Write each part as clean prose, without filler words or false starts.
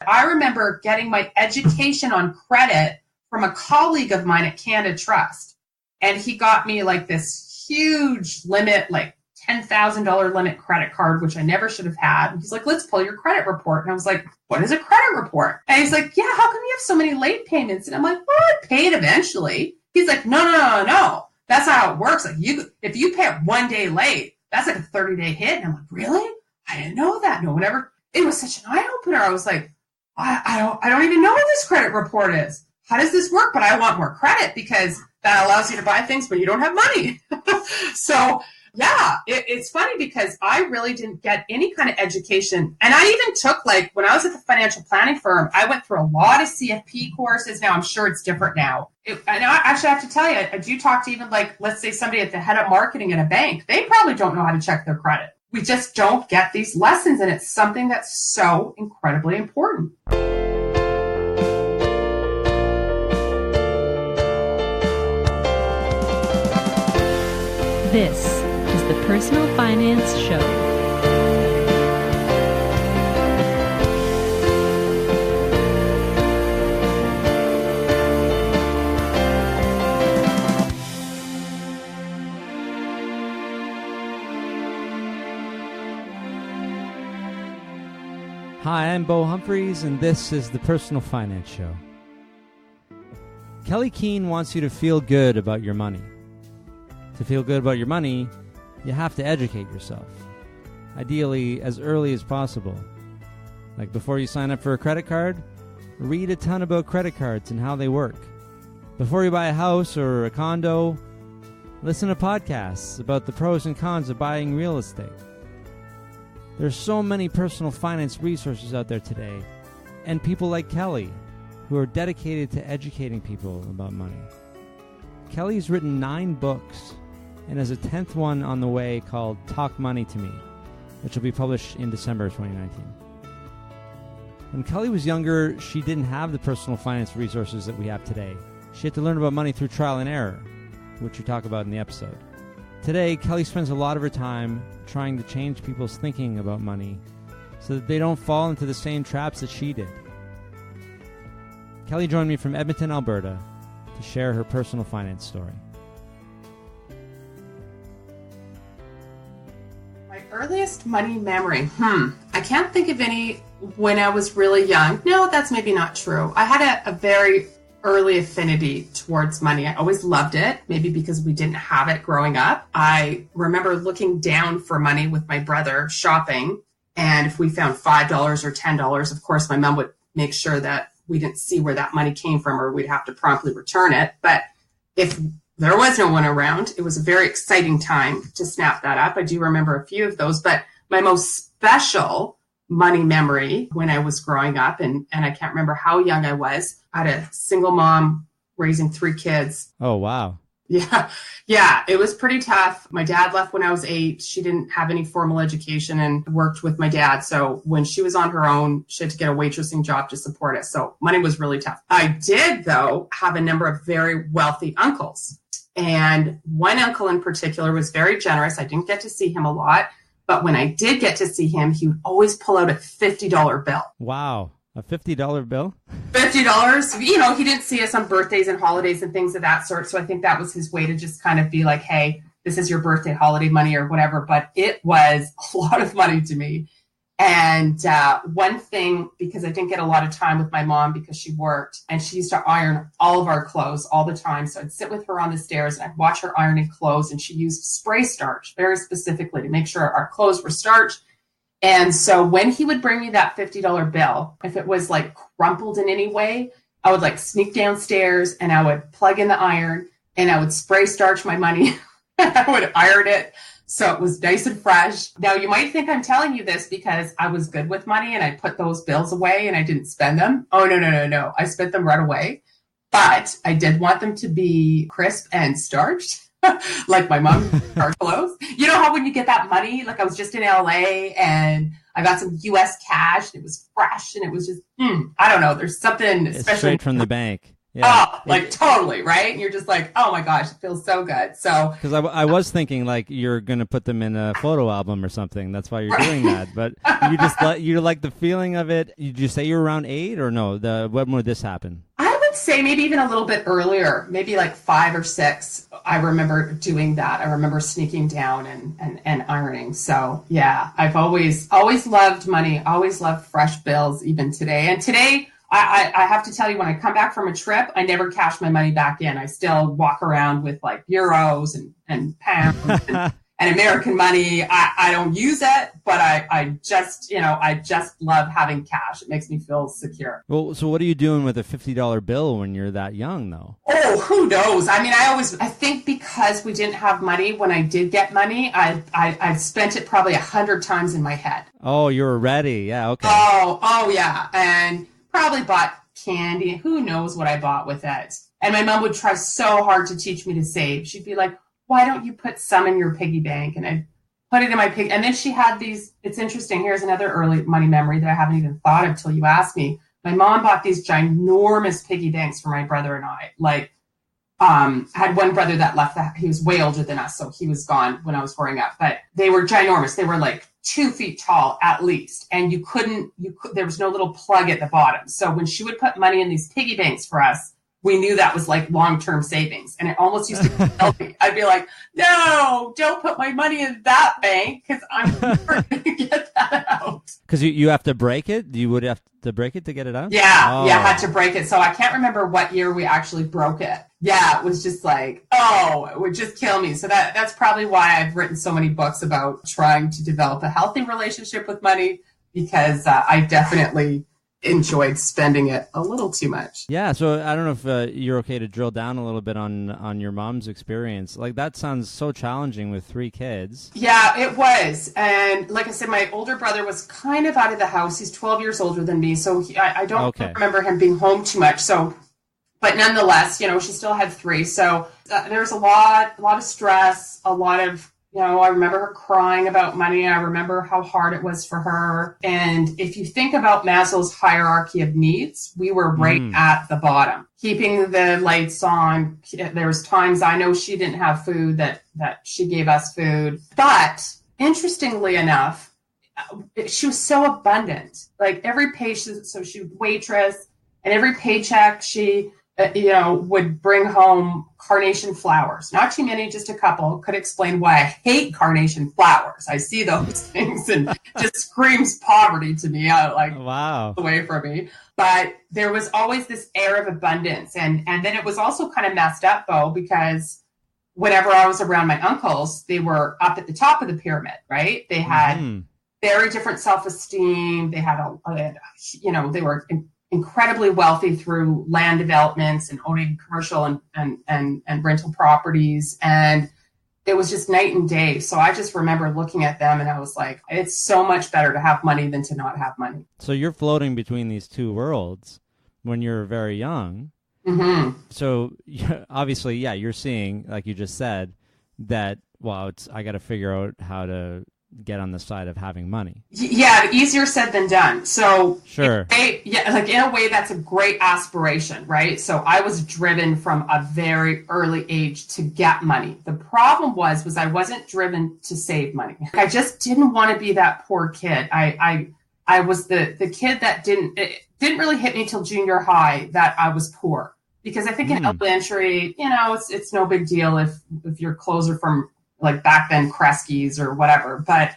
I remember getting my education on credit from a colleague of mine at Canada Trust. And he got me like this huge limit, like $10,000 limit credit card, which I never should have had. And he's like, let's pull your credit report. And I was like, what is a credit report? And he's like, yeah, how come you have so many late payments? And I'm like, well, I paid eventually. He's like, no. That's not how it works. Like if you pay it 1 day late, that's like a 30-day hit. And I'm like, really? I didn't know that. No one ever. It was such an eye opener. I was like, I don't even know what this credit report is. How does this work? But I want more credit because that allows you to buy things when you don't have money. So yeah, it's funny because I really didn't get any kind of education. And I even took, like, when I was at the financial planning firm, I went through a lot of CFP courses. Now I'm sure it's different now. And I actually have to tell you, I do talk to even, like, let's say somebody at the head of marketing in a bank. They probably don't know how to check their credit. We just don't get these lessons. And it's something that's so incredibly important. This is the Personal Finance Show. Hi, I'm Bo Humphreys, and this is the Personal Finance Show. Kelley Keehn wants you to feel good about your money. To feel good about your money, you have to educate yourself. Ideally, as early as possible. Like before you sign up for a credit card, read a ton about credit cards and how they work. Before you buy a house or a condo, listen to podcasts about the pros and cons of buying real estate. There's so many personal finance resources out there today, and people like Kelley, who are dedicated to educating people about money. Kelley's written 9 books, and has a 10th one on the way called Talk Money to Me, which will be published in December 2019. When Kelley was younger, she didn't have the personal finance resources that we have today. She had to learn about money through trial and error, which we talk about in the episode. Today, Kelley spends a lot of her time trying to change people's thinking about money so that they don't fall into the same traps that she did. Kelley joined me from Edmonton, Alberta, to share her personal finance story. My earliest money memory. I can't think of any when I was really young. No, that's maybe not true. I had a very early affinity towards money. I always loved it, maybe because we didn't have it growing up. I remember looking down for money with my brother shopping. And if we found $5 or $10, of course, my mom would make sure that we didn't see where that money came from or we'd have to promptly return it. But if there was no one around, it was a very exciting time to snap that up. I do remember a few of those, but my most special money memory when I was growing up, and I can't remember how young I was. I had a single mom raising 3 kids. Oh, wow. Yeah, it was pretty tough. My dad left when I was 8. She didn't have any formal education and worked with my dad. So when she was on her own, she had to get a waitressing job to support us. So money was really tough. I did, though, have a number of very wealthy uncles. And one uncle in particular was very generous. I didn't get to see him a lot. But when I did get to see him, he would always pull out a $50 bill. Wow. A $50 bill? $50. You know, he didn't see us on birthdays and holidays and things of that sort. So I think that was his way to just kind of be like, hey, this is your birthday holiday money or whatever. But it was a lot of money to me. And one thing, because I didn't get a lot of time with my mom because she worked, and she used to iron all of our clothes all the time. So I'd sit with her on the stairs and I'd watch her ironing clothes, and she used spray starch very specifically to make sure our clothes were starched. And so when he would bring me that $50 bill, if it was like crumpled in any way, I would like sneak downstairs and I would plug in the iron and I would spray starch my money. I would iron it so it was nice and fresh. Now, you might think I'm telling you this because I was good with money and I put those bills away and I didn't spend them. Oh, no. I spent them right away. But I did want them to be crisp and starched, like my mom starched clothes. You know how when you get that money, like I was just in LA and I got some US cash and it was fresh and it was just, I don't know. There's something it's special. Straight from the bank. Yeah. Oh, like totally, right? And you're just like, oh my gosh, it feels so good. So, Because I was thinking like you're gonna put them in a photo album or something. That's why you're doing that. But you like the feeling of it. Did you say you were around 8 or no? When would this happen? I would say maybe even a little bit earlier, maybe like 5 or 6. I remember doing that. I remember sneaking down and ironing. So yeah, I've always loved money, always loved fresh bills, even today. And today, I have to tell you, when I come back from a trip, I never cash my money back in. I still walk around with like euros and pounds and American money. I don't use it, but I just love having cash. It makes me feel secure. Well, so what are you doing with a $50 bill when you're that young, though? Oh, who knows? I mean, I think because we didn't have money, when I did get money, I spent it probably 100 times in my head. Oh, you were ready. Yeah, okay. Oh yeah. And probably bought candy. Who knows what I bought with it? And my mom would try so hard to teach me to save. She'd be like, why don't you put some in your piggy bank? And I'd put it in my piggy. And then she had these, it's interesting. Here's another early money memory that I haven't even thought of till you asked me. My mom bought these ginormous piggy banks for my brother and I. Like, I had one brother that left he was way older than us, so he was gone when I was growing up. But they were ginormous. They were like 2 feet tall at least. And there was no little plug at the bottom. So when she would put money in these piggy banks for us, we knew that was like long-term savings. And it almost used to kill me. I'd be like, no, don't put my money in that bank because I'm never going to get that out. Because you have to break it? You would have to break it to get it out? Yeah, I had to break it. So I can't remember what year we actually broke it. Yeah, it was just like, it would just kill me. So that's probably why I've written so many books about trying to develop a healthy relationship with money, because I definitely enjoyed spending it a little too much. Yeah, so I don't know if you're okay to drill down a little bit on your mom's experience. Like, that sounds so challenging with 3 kids. Yeah, it was. And like I said, my older brother was kind of out of the house. He's 12 years older than me, so I don't remember him being home too much. So, but nonetheless, she still had 3. So there was a lot of stress, a lot of, I remember her crying about money. I remember how hard it was for her. And if you think about Maslow's hierarchy of needs, we were right at the bottom. Keeping the lights on. There was times I know she didn't have food that she gave us food. But interestingly enough, she was so abundant. Like every patient, so she was waitress, and every paycheck she would bring home carnation flowers. Not too many, just a couple. Could explain why I hate carnation flowers. I see those things and just screams poverty to me. Wow. Away from me. But there was always this air of abundance. And then it was also kind of messed up, though, because whenever I was around my uncles, they were up at the top of the pyramid, right? They had very different self-esteem. They had they were incredibly wealthy through land developments and owning commercial and rental properties. And it was just night and day. So I just remember looking at them and I was like, it's so much better to have money than to not have money. So you're floating between these 2 worlds when you're very young. Mm-hmm. So obviously, yeah, you're seeing, like you just said, that, I got to figure out how to get on the side of having money. Yeah, easier said than done. So sure. In a way, that's a great aspiration, right? So I was driven from a very early age to get money. The problem was I wasn't driven to save money. I just didn't want to be that poor kid. I was the kid that it didn't really hit me till junior high that I was poor, because I think in elementary, it's no big deal if your clothes are from, like back then, Kresge's or whatever. But as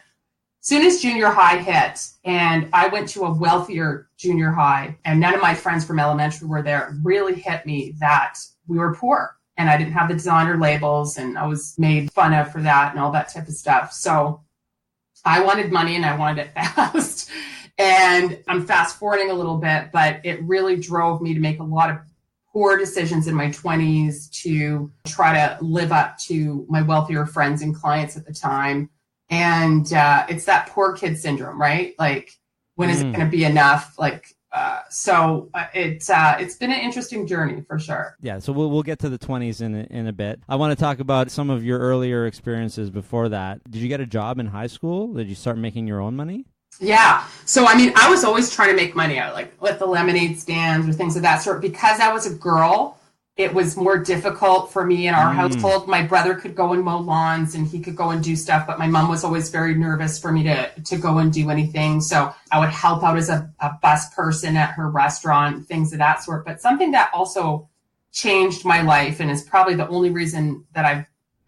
soon as junior high hit and I went to a wealthier junior high and none of my friends from elementary were there, it really hit me that we were poor and I didn't have the designer labels and I was made fun of for that and all that type of stuff. So I wanted money and I wanted it fast. And I'm fast forwarding a little bit, but it really drove me to make a lot of poor decisions in my 20s to try to live up to my wealthier friends and clients at the time. And it's that poor kid syndrome, right? Like, when is it going to be enough? Like, it's been an interesting journey for sure. Yeah, so we'll get to the 20s in a bit. I want to talk about some of your earlier experiences before that. Did you get a job in high school? Did you start making your own money? Yeah. So, I mean, I was always trying to make money out, like with the lemonade stands or things of that sort. Because I was a girl, it was more difficult for me in our household. My brother could go and mow lawns and he could go and do stuff, but my mom was always very nervous for me to go and do anything. So I would help out as a bus person at her restaurant, things of that sort. But something that also changed my life and is probably the only reason that I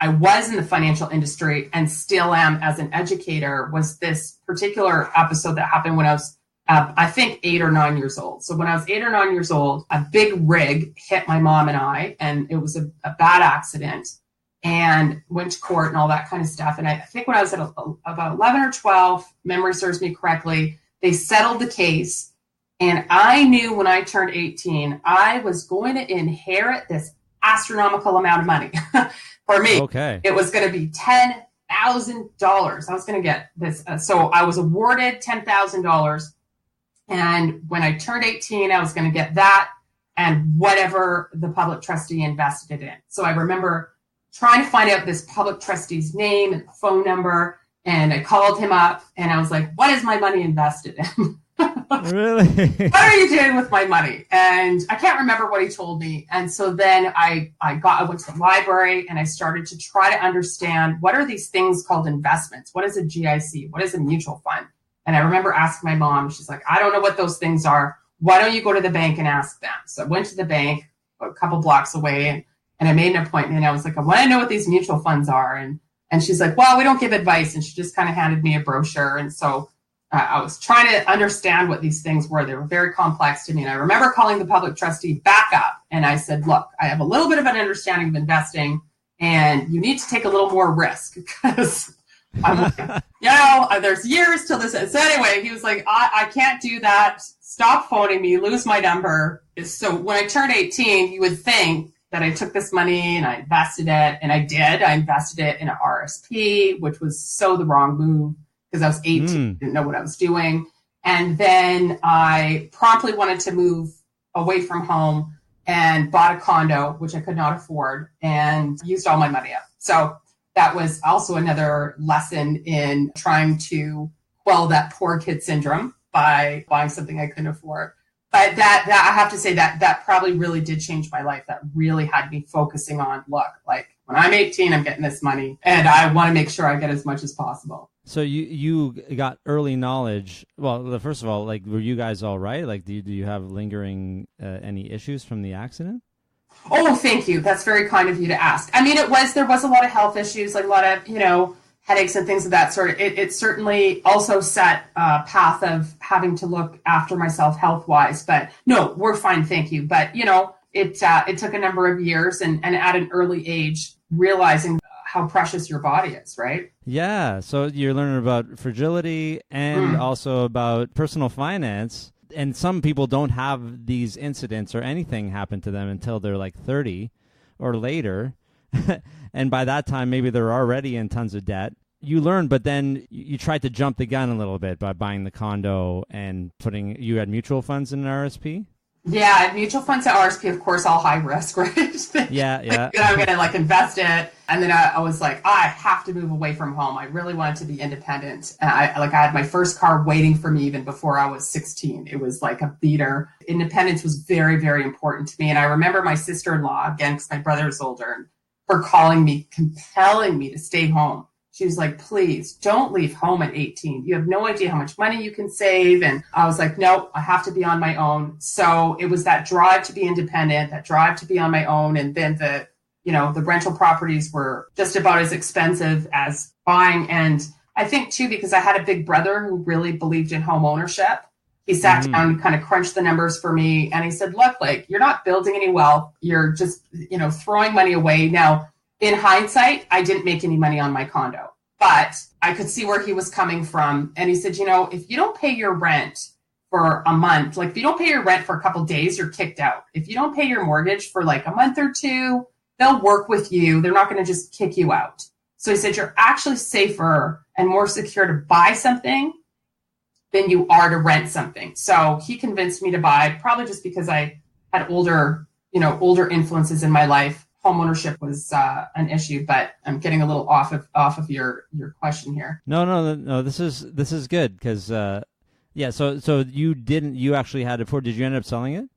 was in the financial industry and still am as an educator was this particular episode that happened when I was, I think, 8 or 9 years old. So when I was 8 or 9 years old, a big rig hit my mom and I, and it was a bad accident, and went to court and all that kind of stuff. And I think when I was at about 11 or 12, memory serves me correctly, they settled the case. And I knew when I turned 18, I was going to inherit this astronomical amount of money. For me, Okay. it was going to be $10,000. I was going to get this. So I was awarded $10,000. And when I turned 18, I was going to get that and whatever the public trustee invested it in. So I remember trying to find out this public trustee's name and phone number. And I called him up and I was like, what is my money invested in? Really? What are you doing with my money? And I can't remember what he told me. And so then I went to the library and I started to try to understand, what are these things called investments? What is a GIC? What is a mutual fund? And I remember asking my mom, she's like, I don't know what those things are. Why don't you go to the bank and ask them? So I went to the bank a couple blocks away and I made an appointment. And I was like, I want to know what these mutual funds are. And she's like, well, we don't give advice. And she just kind of handed me a brochure. And so I was trying to understand what these things were. They were very complex to me. And I remember calling the public trustee back up. And I said, look, I have a little bit of an understanding of investing and you need to take a little more risk because I'm like, there's years till this. So anyway, he was like, I can't do that. Stop phoning me, lose my number. So when I turned 18, you would think that I took this money and I invested it. And I did. I invested it in an RSP, which was so the wrong move because I was 18, didn't know what I was doing. And then I promptly wanted to move away from home and bought a condo, which I could not afford, and used all my money up. So that was also another lesson in trying to quell that poor kid syndrome by buying something I couldn't afford. But that I have to say that probably really did change my life. That really had me focusing on, look, like when I'm 18, I'm getting this money and I want to make sure I get as much as possible. So you got early knowledge. Well, first of all, like, were you guys all right? Like, do you have lingering any issues from the accident? Oh, thank you. That's very kind of you to ask. I mean, there was a lot of health issues, like a lot of, headaches and things of that sort. It certainly also set a path of having to look after myself health-wise. But no, we're fine, thank you. But, it took a number of years and at an early age, realizing how precious your body is, right? Yeah. So you're learning about fragility and also about personal finance. And some people don't have these incidents or anything happen to them until they're like 30 or later. And by that time, maybe they're already in tons of debt. You learn, but then you tried to jump the gun a little bit by buying the condo and you had mutual funds in an RSP? Yeah, mutual funds at RSP, of course, all high risk, right? Yeah. I'm going to invest it. And then I was like, I have to move away from home. I really wanted to be independent. And I had my first car waiting for me even before I was 16. It was like a beater. Independence was very, very important to me. And I remember my sister-in-law, again, because my brother is older, and her calling me, compelling me to stay home. She was like, please don't leave home at 18. You have no idea how much money you can save. And I was like, no, I have to be on my own. So it was that drive to be independent, that drive to be on my own. And then the rental properties were just about as expensive as buying. And I think too, because I had a big brother who really believed in home ownership. He sat down and kind of crunched the numbers for me. And he said, look, like, you're not building any wealth. You're just, throwing money away. Now, in hindsight, I didn't make any money on my condo, but I could see where he was coming from. And he said, if you don't pay your rent for a month, like if you don't pay your rent for a couple of days, you're kicked out. If you don't pay your mortgage for like a month or two, they'll work with you. They're not going to just kick you out. So he said, you're actually safer and more secure to buy something than you are to rent something. So he convinced me to buy, probably just because I had older influences in my life. homeownership was an issue. But I'm getting a little off of your question here. No. This is good because yeah. So you actually had it before. Did you end up selling it?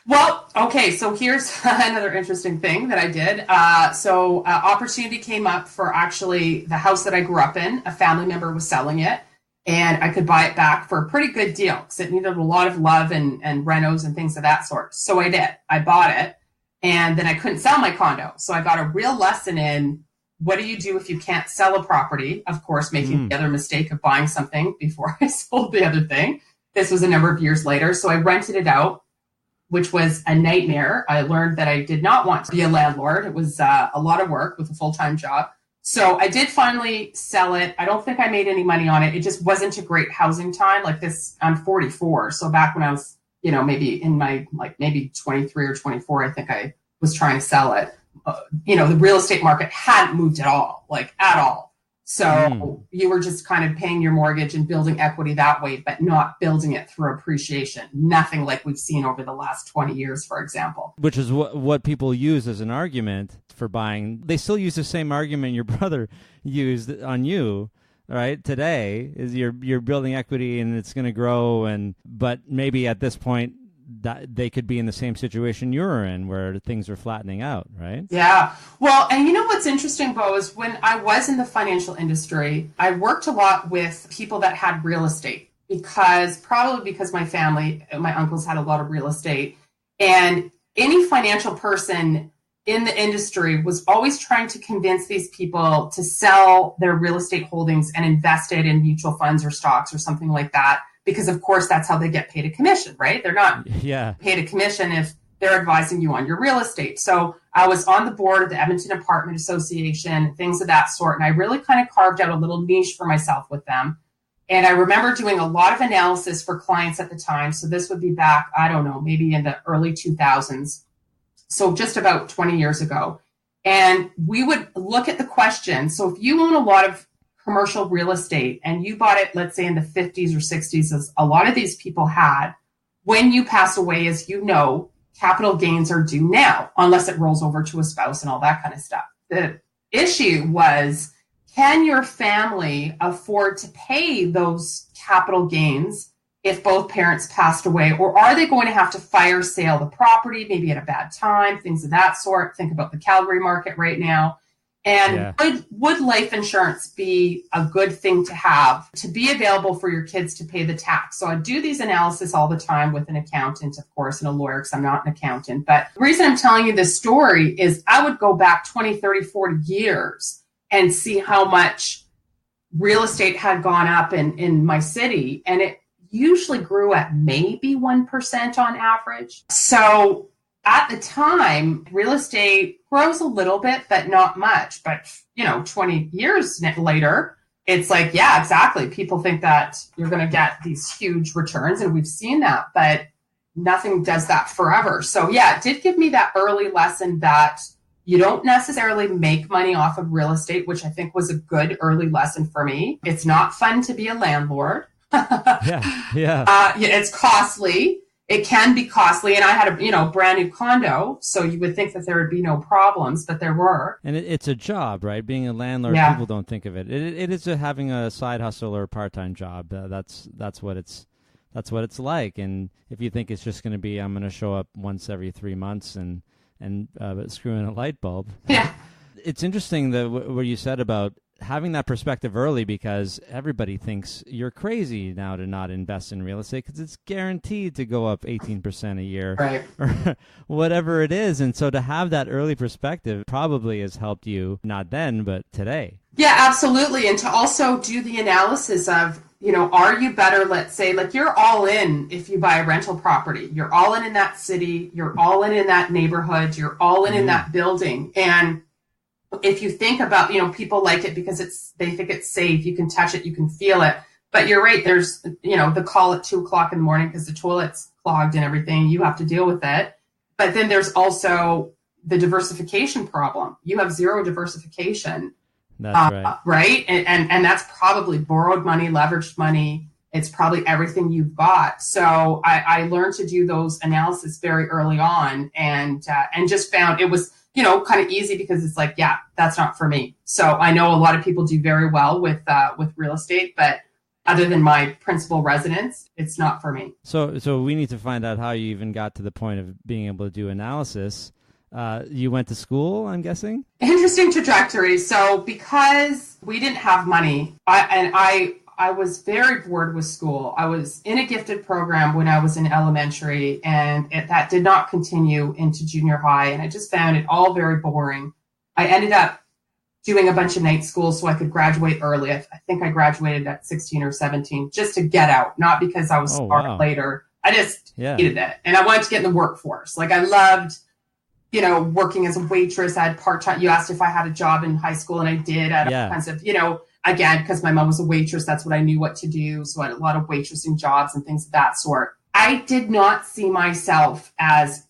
Well, okay, so here's another interesting thing that I did. Opportunity came up for actually the house that I grew up in. A family member was selling it, and I could buy it back for a pretty good deal because it needed a lot of love and renos and things of that sort. So I did. I bought it, and then I couldn't sell my condo. So I got a real lesson in what do you do if you can't sell a property? Of course, making the other mistake of buying something before I sold the other thing. This was a number of years later. So I rented it out, which was a nightmare. I learned that I did not want to be a landlord. It was a lot of work with a full-time job. So I did finally sell it. I don't think I made any money on it. It just wasn't a great housing time. Like this, I'm 44. So back when I was, maybe in my, maybe 23 or 24, I think I was trying to sell it. The real estate market hadn't moved at all. So you were just kind of paying your mortgage and building equity that way, but not building it through appreciation. Nothing like we've seen over the last 20 years, for example. Which is what people use as an argument for buying. They still use the same argument your brother used on you, right? Today is you're building equity and it's going to grow, but maybe at this point that they could be in the same situation you're in where things are flattening out, right? Yeah. Well, and you know what's interesting, Bo, is when I was in the financial industry, I worked a lot with people that had real estate because my family, my uncles had a lot of real estate, and any financial person in the industry was always trying to convince these people to sell their real estate holdings and invest it in mutual funds or stocks or something like that. Because, of course, that's how they get paid a commission, right? They're not paid a commission if they're advising you on your real estate. So I was on the board of the Edmonton Apartment Association, things of that sort. And I really kind of carved out a little niche for myself with them. And I remember doing a lot of analysis for clients at the time. So this would be back, I don't know, maybe in the early 2000s. So just about 20 years ago. And we would look at the question. So if you own a lot of commercial real estate and you bought it, let's say in the 50s or 60s, as a lot of these people had, when you pass away, as you know, capital gains are due now, unless it rolls over to a spouse and all that kind of stuff. The issue was, can your family afford to pay those capital gains if both parents passed away? Or are they going to have to fire sale the property, maybe at a bad time, things of that sort? Think about the Calgary market right now. And would life insurance be a good thing to have to be available for your kids to pay the tax? So I do these analysis all the time with an accountant, of course, and a lawyer, because I'm not an accountant. But the reason I'm telling you this story is I would go back 20, 30, 40 years and see how much real estate had gone up in my city. And it usually grew at maybe 1% on average. So at the time, real estate grows a little bit, but not much. But, 20 years later, it's like, yeah, exactly. People think that you're going to get these huge returns, and we've seen that, but nothing does that forever. So, yeah, it did give me that early lesson that you don't necessarily make money off of real estate, which I think was a good early lesson for me. It's not fun to be a landlord. It's costly. It can be costly. And I had a brand new condo. So you would think that there would be no problems, but there were. And it's a job, right? Being a landlord, people don't think of it. It is having a side hustle or a part-time job. That's what it's like. And if you think it's just going to be, I'm going to show up once every 3 months and screw in a light bulb. Yeah. It's interesting what you said about having that perspective early, because everybody thinks you're crazy now to not invest in real estate because it's guaranteed to go up 18% a year, right, or whatever it is. And so to have that early perspective probably has helped you, not then, but today. Yeah, absolutely. And to also do the analysis of, are you better, let's say, like you're all in if you buy a rental property, you're all in that city, you're all in that neighborhood, you're all in that building. And if you think about, people like it because they think it's safe, you can touch it, you can feel it. But you're right, there's, the call at 2:00 in the morning because the toilet's clogged and everything, you have to deal with it. But then there's also the diversification problem. You have zero diversification. That's right. Right? And that's probably borrowed money, leveraged money. It's probably everything you've got. So I learned to do those analysis very early on and just found it was kind of easy because it's like, yeah, that's not for me. So I know a lot of people do very well with real estate, but other than my principal residence, it's not for me. So we need to find out how you even got to the point of being able to do analysis. You went to school, I'm guessing? Interesting trajectory. So because we didn't have money, I was very bored with school. I was in a gifted program when I was in elementary, and that did not continue into junior high. And I just found it all very boring. I ended up doing a bunch of night school so I could graduate early. I think I graduated at 16 or 17 just to get out, not because I was smart later. I just hated it. And I wanted to get in the workforce. Like I loved, working as a waitress. I had part-time. You asked if I had a job in high school, and I did. I had all kinds of, again, because my mom was a waitress, that's what I knew what to do. So I had a lot of waitressing jobs and things of that sort. I did not see myself as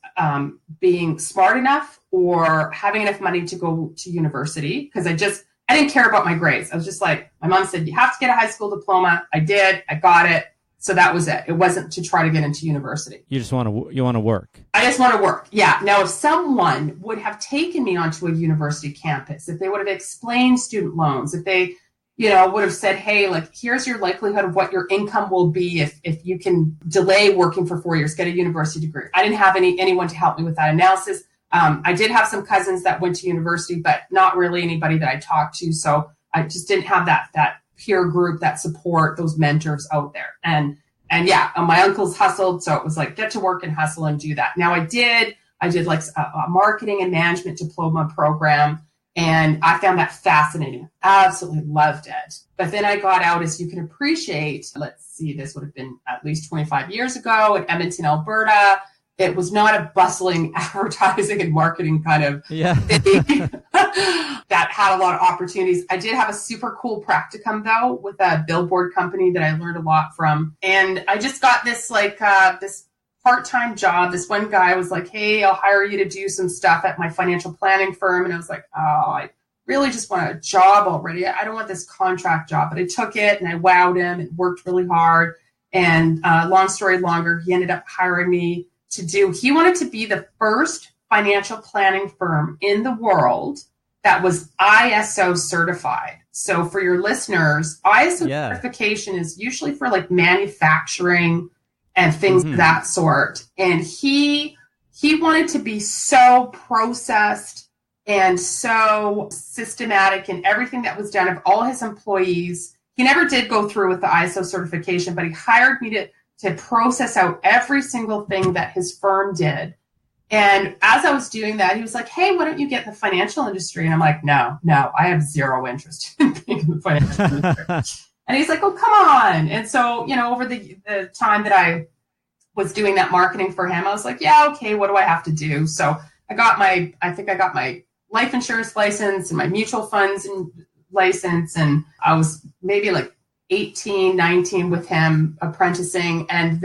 being smart enough or having enough money to go to university because I didn't care about my grades. I was just like, my mom said, you have to get a high school diploma. I did. I got it. So that was it. It wasn't to try to get into university. You just want to work. I just want to work. Yeah. Now, if someone would have taken me onto a university campus, if they would have explained student loans, if they, would have said, hey, like, here's your likelihood of what your income will be if you can delay working for 4 years, get a university degree. I didn't have anyone to help me with that analysis. I did have some cousins that went to university, but not really anybody that I talked to. So I just didn't have that peer group, that support, those mentors out there. And yeah, my uncles hustled. So it was like, get to work and hustle and do that. Now I did like a marketing and management diploma program. And I found that fascinating. Absolutely loved it. But then I got out, as you can appreciate, let's see, this would have been at least 25 years ago in Edmonton, Alberta. It was not a bustling advertising and marketing kind of city that had a lot of opportunities. I did have a super cool practicum, though, with a billboard company that I learned a lot from. And I just got this this part-time job. This one guy was like, hey, I'll hire you to do some stuff at my financial planning firm. And I was like, oh, I really just want a job already. I don't want this contract job. But I took it and I wowed him and worked really hard. And long story longer, he ended up hiring me he wanted to be the first financial planning firm in the world that was ISO certified. So for your listeners, ISO certification is usually for like manufacturing and things of that sort. And he wanted to be so processed and so systematic in everything that was done of all his employees. He never did go through with the ISO certification, but he hired me to process out every single thing that his firm did. And as I was doing that, he was like, hey, why don't you get in the financial industry? And I'm like, no, I have zero interest in being in the financial industry. And he's like, oh, come on. And so, over the time that I was doing that marketing for him, I was like, yeah, okay, what do I have to do? So I got my life insurance license and my mutual funds and license. And I was maybe like 18, 19 with him apprenticing. And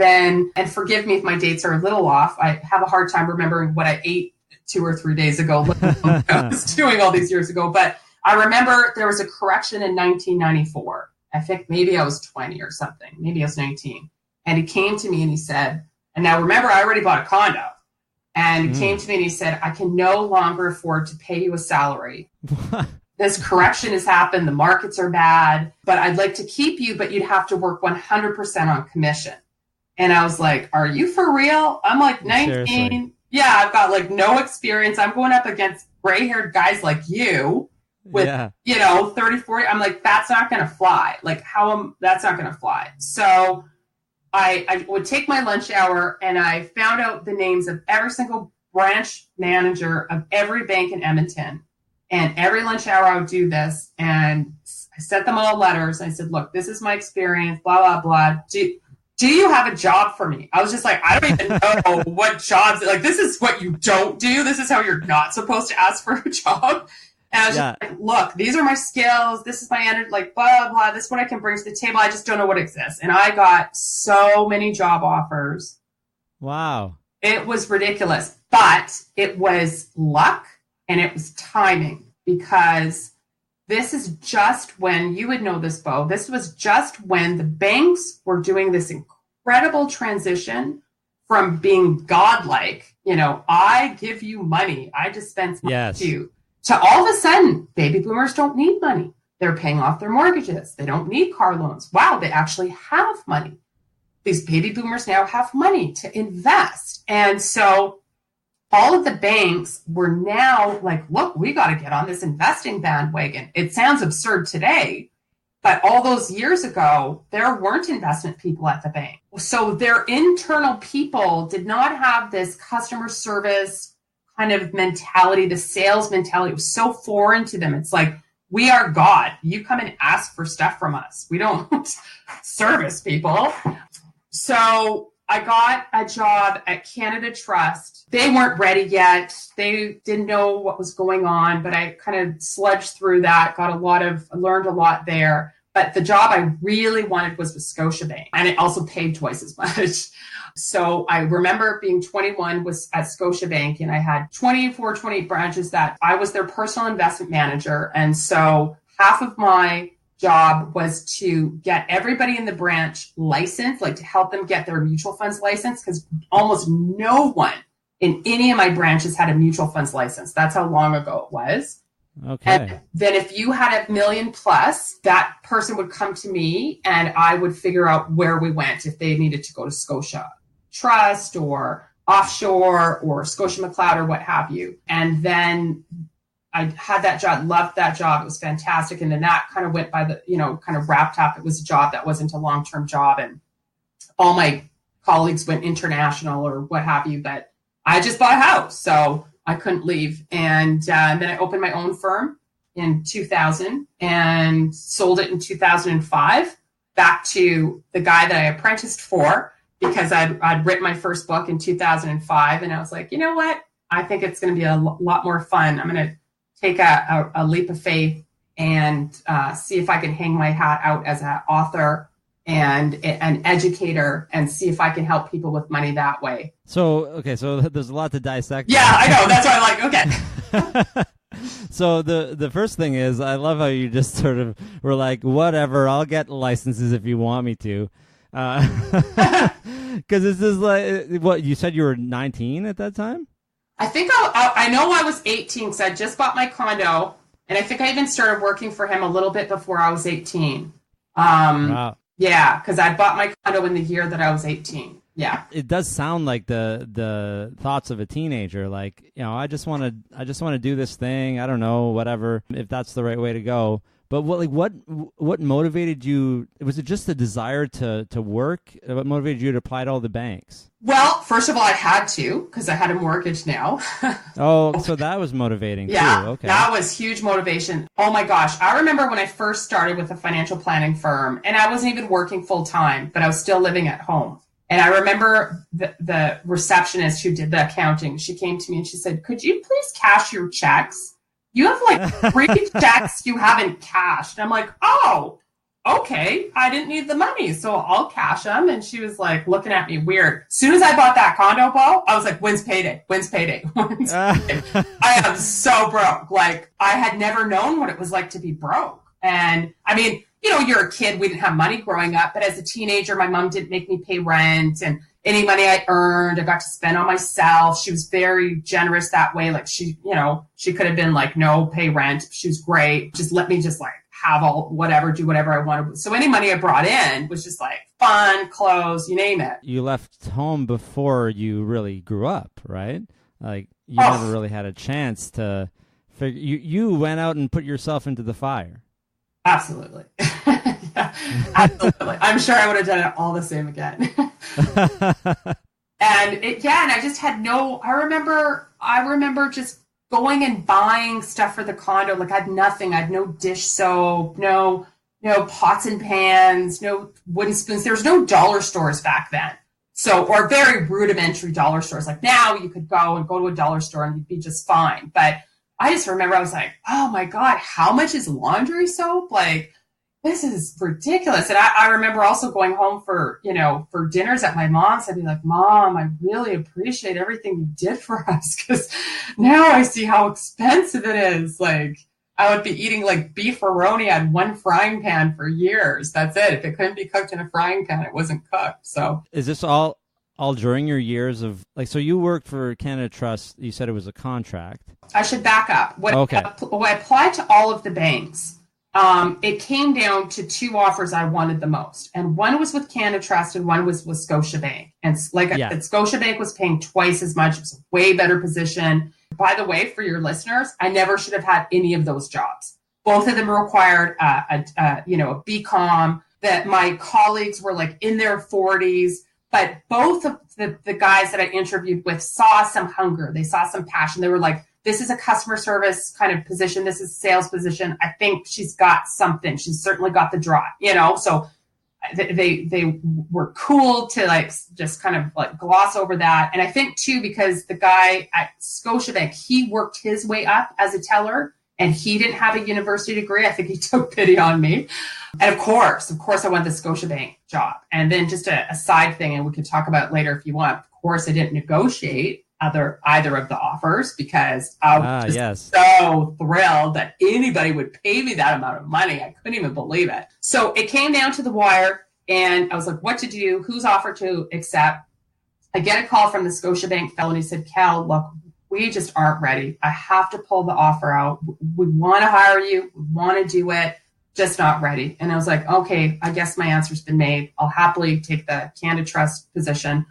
forgive me if my dates are a little off. I have a hard time remembering what I ate 2 or 3 days ago. I was doing all these years ago. But I remember there was a correction in 1994. I think maybe I was 20 or something. Maybe I was 19. And he came to me and he said, and now remember, I already bought a condo. And he came to me and he said, I can no longer afford to pay you a salary. This correction has happened. The markets are bad, but I'd like to keep you, but you'd have to work 100% on commission. And I was like, are you for real? I'm like 19. Seriously? Yeah, I've got like no experience. I'm going up against gray-haired guys like you with, 30, 40. I'm like, that's not going to fly. Like that's not going to fly. So I would take my lunch hour and I found out the names of every single branch manager of every bank in Edmonton. And every lunch hour I would do this, and I sent them all letters. I said, look, this is my experience, blah, blah, blah. Do you have a job for me? I was just like, I don't even know what jobs, like, this is what you don't do. This is how you're not supposed to ask for a job. And I was just like, look, these are my skills. This is my energy, like, blah, blah. This is what I can bring to the table. I just don't know what exists. And I got so many job offers. Wow. It was ridiculous, but it was luck. And it was timing, because this is just when, you would know this, Bo, this was just when the banks were doing this incredible transition from being godlike, I give you money, I dispense money to you, to all of a sudden, baby boomers don't need money. They're paying off their mortgages. They don't need car loans. Wow, they actually have money. These baby boomers now have money to invest. And so all of the banks were now like, look, we got to get on this investing bandwagon. It sounds absurd today, but all those years ago, there weren't investment people at the bank. So their internal people did not have this customer service kind of mentality, the sales mentality. It was so foreign to them. It's like, we are God. You come and ask for stuff from us. We don't service people. So I got a job at Canada Trust. They weren't ready yet. They didn't know what was going on, but I kind of sludged through that, learned a lot there. But the job I really wanted was with Scotiabank, and it also paid twice as much. So I remember being 21 was at Scotiabank, and I had 28 branches that I was their personal investment manager. And so half of my job was to get everybody in the branch licensed, like to help them get their mutual funds license, because almost no one in any of my branches had a mutual funds license. That's how long ago it was. Okay. And then if you had $1 million plus, that person would come to me and I would figure out where we went if they needed to go to Scotia Trust or offshore or Scotia McLeod or what have you. And then I had that job, loved that job. It was fantastic. And then that kind of went by kind of wrapped up. It was a job that wasn't a long-term job. And all my colleagues went international or what have you, but I just bought a house. So I couldn't leave. And then I opened my own firm in 2000 and sold it in 2005 back to the guy that I apprenticed for, because I'd written my first book in 2005. And I was like, you know what? I think it's going to be a lot more fun. I'm going to take a leap of faith and see if I can hang my hat out as an author and an educator and see if I can help people with money that way. So there's a lot to dissect. Yeah, I know. That's why I'm like, okay. So the first thing is, I love how you just sort of were like, whatever, I'll get licenses if you want me to. Because this is like, what, you said you were 19 at that time? I think I know I was 18 because I just bought my condo, and I think I even started working for him a little bit before I was 18. Wow. Yeah, because I bought my condo in the year that I was 18. Yeah. It does sound like the thoughts of a teenager. Like, I just want to do this thing. I don't know, whatever, if that's the right way to go. But what motivated you? Was it just the desire to work? What motivated you to apply to all the banks? Well, first of all, I had to, because I had a mortgage now. Oh, so that was motivating too. Okay. That was huge motivation. Oh my gosh. I remember when I first started with a financial planning firm, and I wasn't even working full time, but I was still living at home. And I remember the receptionist who did the accounting, she came to me and she said, could you please cash your checks? You have like 3 checks you haven't cashed. And I'm like, oh, okay. I didn't need the money, so I'll cash them. And she was like looking at me weird. As soon as I bought that condo, Paul, I was like, when's payday? When's payday? When's payday? I am so broke. Like, I had never known what it was like to be broke. And I mean, you're a kid. We didn't have money growing up. But as a teenager, my mom didn't make me pay rent. And any money I earned, I got to spend on myself. She was very generous that way. Like she could have been like, no, pay rent. She was great. Just let me just like have do whatever I wanted. So any money I brought in was just like fun, clothes, you name it. You left home before you really grew up, right? Like you never really had a chance to figure, you went out and put yourself into the fire. Absolutely. Yeah, absolutely. I'm sure I would have done it all the same again. And I just had I remember just going and buying stuff for the condo. Like I had nothing. I had no dish soap, no pots and pans, no wooden spoons. There was no dollar stores back then. So, or very rudimentary dollar stores. Like now you could go to a dollar store and you'd be just fine. But I just remember I was like, oh my God, how much is laundry soap? Like, this is ridiculous. And I remember also going home for dinners at my mom's. I'd be like, Mom, I really appreciate everything you did for us, because now I see how expensive it is. Like, I would be eating like beefaroni on one frying pan for years. That's it. If it couldn't be cooked in a frying pan, it wasn't cooked. So is this all all during your years of like, so you worked for Canada Trust, you said it was a contract. I should back up. When I applied to all of the banks, it came down to two offers I wanted the most. And one was with Canada Trust and one was with Scotiabank. And like I said, Scotiabank was paying twice as much. It was a way better position. By the way, for your listeners, I never should have had any of those jobs. Both of them required a BCom, that my colleagues were like in their 40s. But both of the guys that I interviewed with saw some hunger. They saw some passion. They were like, this is a customer service kind of position. This is a sales position. I think she's got something. She's certainly got the drive, So they were cool to like just kind of like gloss over that. And I think too, because the guy at Scotiabank, he worked his way up as a teller and he didn't have a university degree. I think he took pity on me. And of course, I went the Scotiabank job. And then just a side thing, and we could talk about it later if you want. Of course, I didn't negotiate either of the offers because I was so thrilled that anybody would pay me that amount of money. I couldn't even believe it. So it came down to the wire and I was like, what to do? Who's offered to accept? I get a call from the Scotiabank fellow and he said, Cal, look, we just aren't ready. I have to pull the offer out. We want to hire you. We want to do it. Just not ready. And I was like, okay, I guess my answer's been made. I'll happily take the Canada Trust position.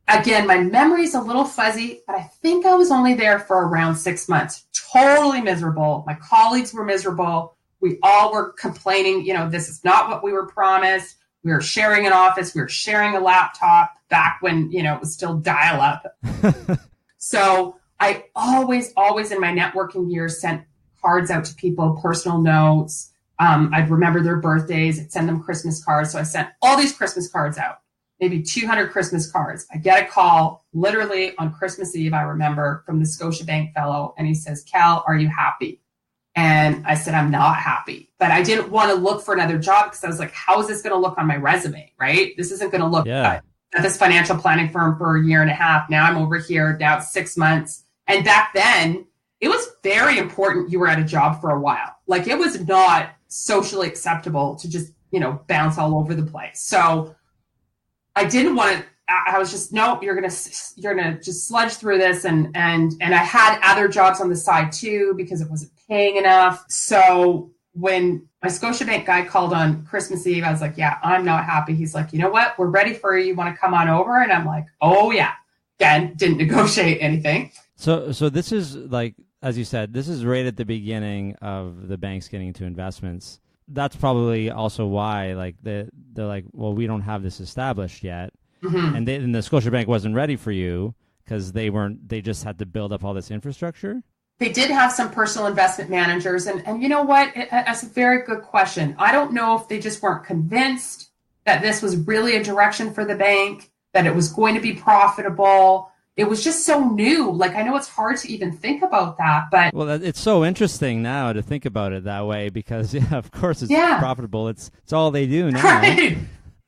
Again, my memory's a little fuzzy, but I think I was only there for around 6 months. Totally miserable. My colleagues were miserable. We all were complaining, this is not what we were promised. We were sharing an office. We were sharing a laptop back when, it was still dial-up. So I always in my networking years sent cards out to people, personal notes. I'd remember their birthdays. I'd send them Christmas cards. So I sent all these Christmas cards out. Maybe 200 Christmas cards. I get a call literally on Christmas Eve, I remember, from the Scotiabank fellow. And he says, Cal, are you happy? And I said, I'm not happy. But I didn't want to look for another job because I was like, how is this going to look on my resume, right? This isn't going to look at this financial planning firm for a year and a half. Now I'm over here. Now it's 6 months. And back then, it was very important you were at a job for a while. Like it was not socially acceptable to just, bounce all over the place. So I didn't want to, I was just, no, you're going to just sludge through this. And I had other jobs on the side too, because it wasn't paying enough. So when my Scotiabank guy called on Christmas Eve, I was like, yeah, I'm not happy. He's like, you know what? We're ready for you. You want to come on over? And I'm like, oh yeah. Again, didn't negotiate anything. So this is like, as you said, this is right at the beginning of the banks getting into investments. That's probably also why, like, they're like, well, we don't have this established yet, and the Scotiabank wasn't ready for you because they just had to build up all this infrastructure. They did have some personal investment managers, and you know what? That's a very good question. I don't know if they just weren't convinced that this was really a direction for the bank, that it was going to be profitable. It was just so new. Like, I know it's hard to even think about that, but... Well, it's so interesting now to think about it that way because, of course, it's profitable. It's all they do now. Right.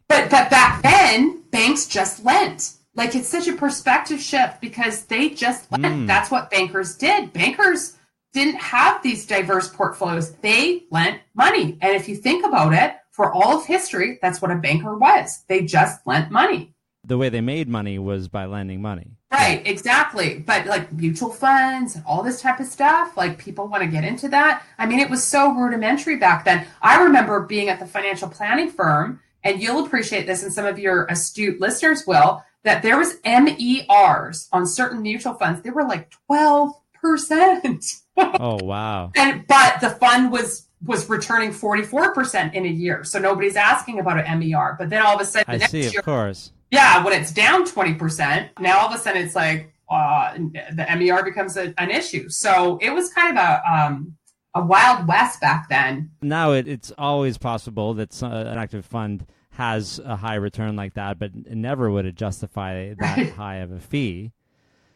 But back then, banks just lent. Like, it's such a perspective shift because they just lent. That's what bankers did. Bankers didn't have these diverse portfolios. They lent money. And if you think about it, for all of history, that's what a banker was. They just lent money. The way they made money was by lending money. Right, exactly. But like mutual funds and all this type of stuff, like people want to get into that. I mean, it was so rudimentary back then. I remember being at the financial planning firm, and you'll appreciate this, and some of your astute listeners will, that there was MERs on certain mutual funds. They were like 12%. Oh, wow. But the fund was returning 44% in a year. So nobody's asking about an MER. But then all of a sudden, next year, of course. Yeah, when it's down 20%, now all of a sudden it's like the MER becomes an issue. So it was kind of a wild west back then. Now it's always possible that an active fund has a high return like that, but it never would it justify that high of a fee.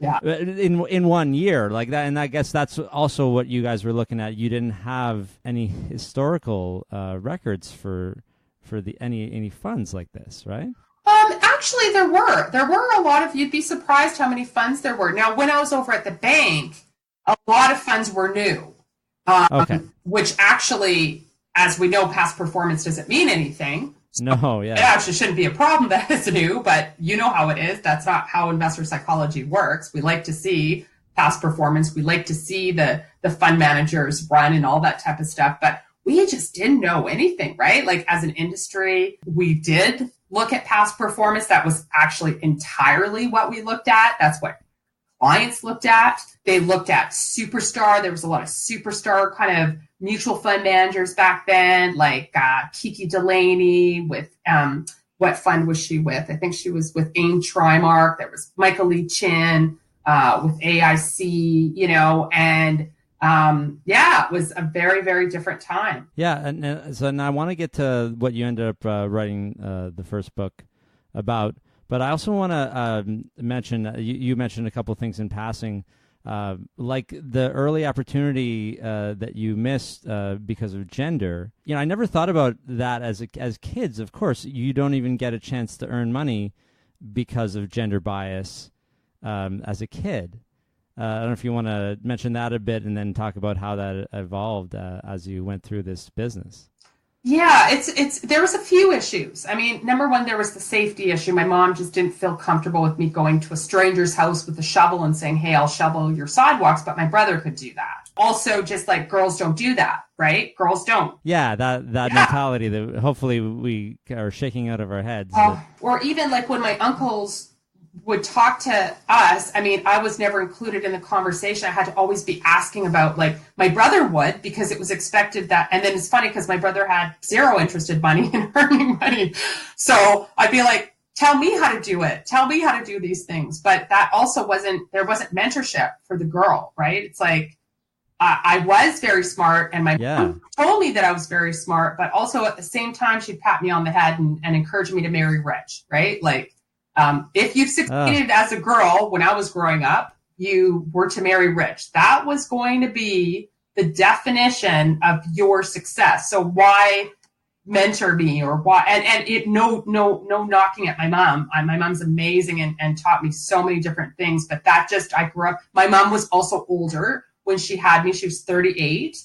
Yeah, in 1 year like that, and I guess that's also what you guys were looking at. You didn't have any historical records for any funds like this, right? Actually, there were a lot of. You'd be surprised how many funds there were. Now, when I was over at the bank, a lot of funds were new, which actually, as we know, past performance doesn't mean anything. No, It yeah. actually shouldn't be a problem that it's new, but you know how it is. That's not how investor psychology works. We like to see past performance. We like to see the fund managers run and all that type of stuff, but we just didn't know anything, right? Like as an industry, we did look at past performance. That was actually entirely what we looked at. That's what clients looked at. They looked at superstar. There was a lot of superstar kind of mutual fund managers back then, like Kiki Delaney with, what fund was she with? I think she was with AIM Trimark. There was Michael Lee Chin with AIC, and it was a very, very different time. Yeah, and so now I want to get to what you ended up writing the first book about, but I also want to mention, you mentioned a couple of things in passing, like the early opportunity that you missed because of gender. I never thought about that as kids. Of course, you don't even get a chance to earn money because of gender bias as a kid. I don't know if you want to mention that a bit and then talk about how that evolved as you went through this business. Yeah, there was a few issues. I mean, number one, there was the safety issue. My mom just didn't feel comfortable with me going to a stranger's house with a shovel and saying, hey, I'll shovel your sidewalks, but my brother could do that. Also, just like girls don't do that, right? Girls don't. Yeah, that mentality that hopefully we are shaking out of our heads. Or even like when my uncles would talk to us, I mean, I was never included in the conversation. I had to always be asking about, like, my brother would, because it was expected that, and then it's funny because my brother had zero interest in money and earning money. So I'd be like, tell me how to do it. Tell me how to do these things. But that also there wasn't mentorship for the girl, right? It's like, I was very smart and my mom told me that I was very smart, but also at the same time, she'd pat me on the head and encourage me to marry rich, right? Like, if you've succeeded as a girl when I was growing up, you were to marry rich. That was going to be the definition of your success. So why mentor me or why? And no knocking at my mom. My mom's amazing and taught me so many different things. But I grew up. My mom was also older when she had me. She was 38.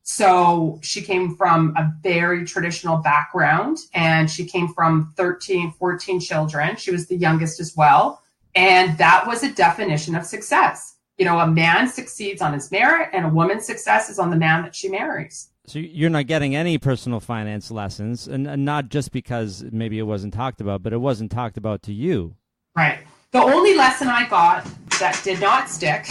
So she came from a very traditional background and she came from 13, 14 children. She was the youngest as well. And that was a definition of success. A man succeeds on his merit and a woman's success is on the man that she marries. So you're not getting any personal finance lessons, and not just because maybe it wasn't talked about, but it wasn't talked about to you. Right. The only lesson I got that did not stick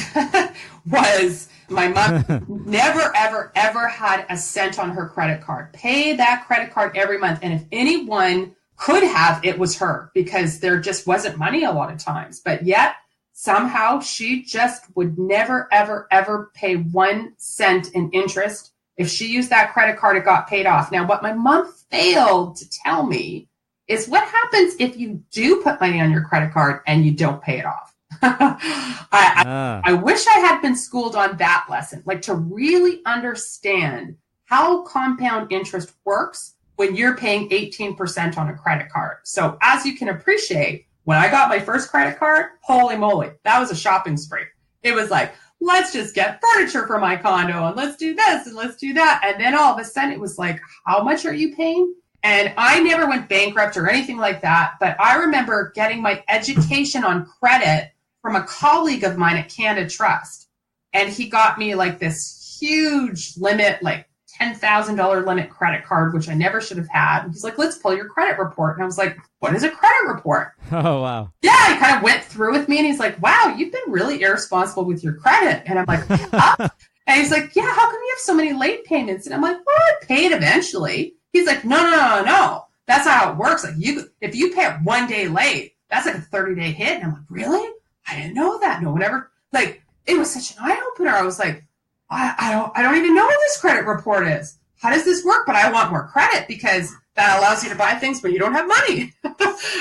was my mom never, ever, ever had a cent on her credit card. Pay that credit card every month. And if anyone could have, it was her, because there just wasn't money a lot of times. But yet somehow she just would never, ever, ever pay 1 cent in interest. If she used that credit card, it got paid off. Now, what my mom failed to tell me is what happens if you do put money on your credit card and you don't pay it off. I wish I had been schooled on that lesson, like to really understand how compound interest works when you're paying 18% on a credit card. So as you can appreciate, when I got my first credit card, holy moly, that was a shopping spree. It was like, let's just get furniture for my condo and let's do this and let's do that. And then all of a sudden it was like, how much are you paying? And I never went bankrupt or anything like that. But I remember getting my education on credit from a colleague of mine at Canada Trust. And he got me like this huge limit, like $10,000 limit credit card, which I never should have had. And he's like, let's pull your credit report. And I was like, what is a credit report? Oh, wow. Yeah, he kind of went through with me and he's like, wow, you've been really irresponsible with your credit. And I'm like, yeah. And he's like, yeah, how come you have so many late payments? And I'm like, well, I paid eventually. He's like, no. That's not how it works. Like if you pay it 1 day late, that's like a 30-day hit. And I'm like, really? I didn't know that. No one ever, like, it was such an eye opener. I was like, I don't even know what this credit report is. How does this work? But I want more credit because that allows you to buy things when you don't have money.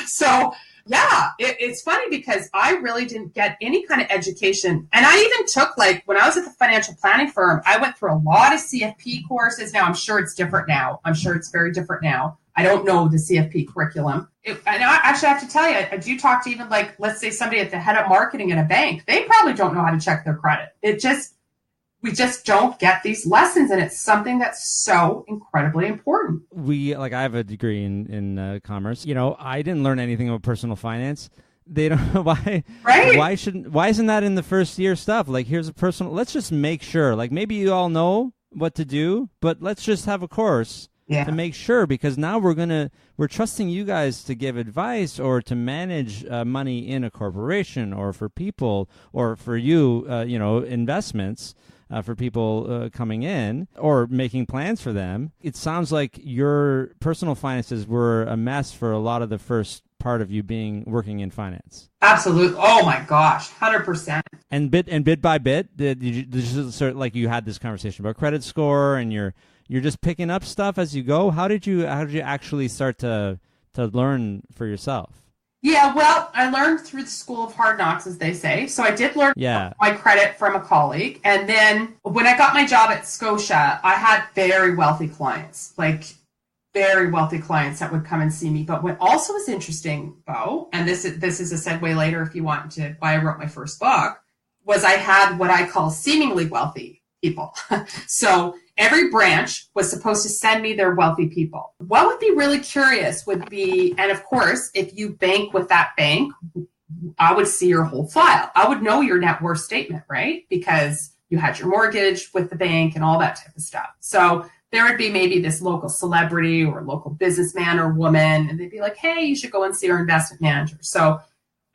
So yeah, it's funny because I really didn't get any kind of education. And I even took, like, when I was at the financial planning firm, I went through a lot of CFP courses. Now I'm sure it's different now. I'm sure it's very different now. I don't know the CFP curriculum. And I actually have to tell you, I do talk to even, like, let's say somebody at the head of marketing in a bank. They probably don't know how to check their credit. we just don't get these lessons, and it's something that's so incredibly important. I have a degree in commerce. I didn't learn anything about personal finance. They don't know why. Right? Why isn't that in the first year stuff? Like, here's a personal. Let's just make sure. Like, maybe you all know what to do, but let's just have a course to make sure, because now we're trusting you guys to give advice or to manage money in a corporation or for people or for you, investments. For people coming in or making plans for them. It sounds like your personal finances were a mess for a lot of the first part of you working in finance. Absolutely. Oh my gosh, 100%. And bit by bit, did you just sort of, like, you had this conversation about credit score, and you're just picking up stuff as you go? How did you actually start to learn for yourself? Yeah, well, I learned through the school of hard knocks, as they say. So I did learn my credit from a colleague. And then when I got my job at Scotia, I had very wealthy clients, like very wealthy clients that would come and see me. But what also was interesting, Bo, and this is a segue later if you want to, why I wrote my first book, was I had what I call seemingly wealthy people. So every branch was supposed to send me their wealthy people. What would be really curious would be, and of course, if you bank with that bank, I would see your whole file. I would know your net worth statement, right? Because you had your mortgage with the bank and all that type of stuff. So there would be maybe this local celebrity or local businessman or woman, and they'd be like, hey, you should go and see our investment manager. So